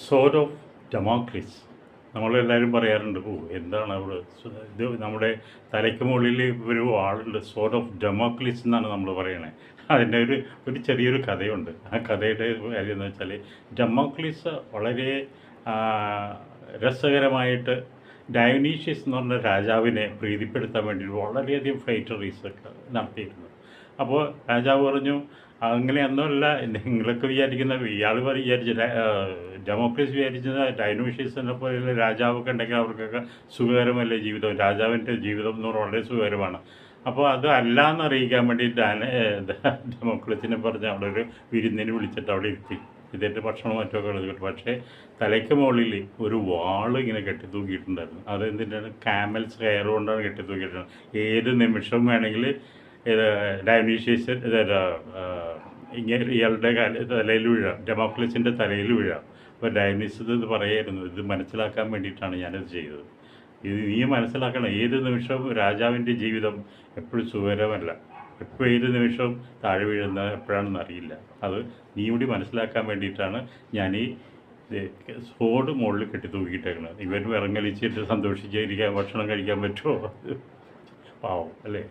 Soared of democracy. നമ്മളെല്ലാവരും പറയാറുണ്ട്, എന്താണ് അവിടെ ഇത് നമ്മുടെ തലയ്ക്ക് മുകളിൽ ഒരു ആളുണ്ട്, സോർഡ് ഓഫ് ഡെമോക്രസി എന്നാണ് നമ്മൾ പറയണേ. അതിൻ്റെ ഒരു ചെറിയൊരു കഥയുണ്ട്. ആ കഥയുടെ കാര്യം എന്ന് വെച്ചാൽ, ഡെമോക്രസി വളരെ രസകരമായിട്ട് ഡയോനീഷ്യസ് എന്ന് പറഞ്ഞ രാജാവിനെ പ്രീതിപ്പെടുത്താൻ വേണ്ടി വളരെയധികം ഫ്ലൈറ്ററീസ് ഒക്കെ നടത്തിയിരുന്നു. അപ്പോൾ രാജാവ് പറഞ്ഞു, അങ്ങനെയൊന്നുമല്ല നിങ്ങളൊക്കെ വിചാരിക്കുന്ന, ഇയാൾ ഡെമോക്രസി വിചാരിച്ചത് ഡൈനോഷ്യസിനെ പോലെ രാജാവൊക്കെ ഉണ്ടെങ്കിൽ അവർക്കൊക്കെ സുഖകരമല്ലേ ജീവിതം, രാജാവിൻ്റെ ജീവിതം എന്ന് പറഞ്ഞാൽ വളരെ സുഖകരമാണ്. അപ്പോൾ അത് അല്ല എന്നറിയിക്കാൻ വേണ്ടി ഡെമോക്രസിനെ പറഞ്ഞ് അവിടെ ഒരു വിരുന്നിന് വിളിച്ചിട്ട് അവിടെ ഇരുത്തി ഇതിൻ്റെ ഭക്ഷണം മറ്റൊക്കെ എടുത്തിട്ട്, പക്ഷേ തലയ്ക്ക് മുകളിൽ ഒരു വാള് ഇങ്ങനെ കെട്ടിത്തൂക്കിയിട്ടുണ്ടായിരുന്നു. അത് എന്തിനാണ്? കാമൽസ് ഹെയർ കൊണ്ടാണ് കെട്ടിത്തൂക്കിയിട്ടുള്ളത്. ഏത് നിമിഷം വേണമെങ്കിൽ ഡയോനീഷ്യസ് ഇയാളുടെ തലയിൽ വീഴാം, ഡെമോക്രസിൻ്റെ തലയിൽ വീഴാം. അപ്പോൾ ഡയോനീഷ്യസ് ഇത് പറയായിരുന്നു, ഇത് മനസ്സിലാക്കാൻ വേണ്ടിയിട്ടാണ് ഞാനത് ചെയ്തത്. ഇത് നീ മനസ്സിലാക്കണം, ഏത് നിമിഷവും രാജാവിൻ്റെ ജീവിതം എപ്പോഴും സുഖകരമല്ല, എപ്പോൾ ഏത് നിമിഷവും താഴെ വീഴുന്നത് എപ്പോഴാണെന്ന് അറിയില്ല. അത് നീ കൂടി മനസ്സിലാക്കാൻ വേണ്ടിയിട്ടാണ് ഞാൻ ഈ സോഡ് മുകളിൽ കെട്ടി തൂക്കിയിട്ടേക്കുന്നത്. ഇവൻ വിറങ്ങലിച്ചിട്ട് സന്തോഷിച്ചിരിക്കാൻ ഭക്ഷണം കഴിക്കാൻ പറ്റുമോ? പാവം അല്ലേ?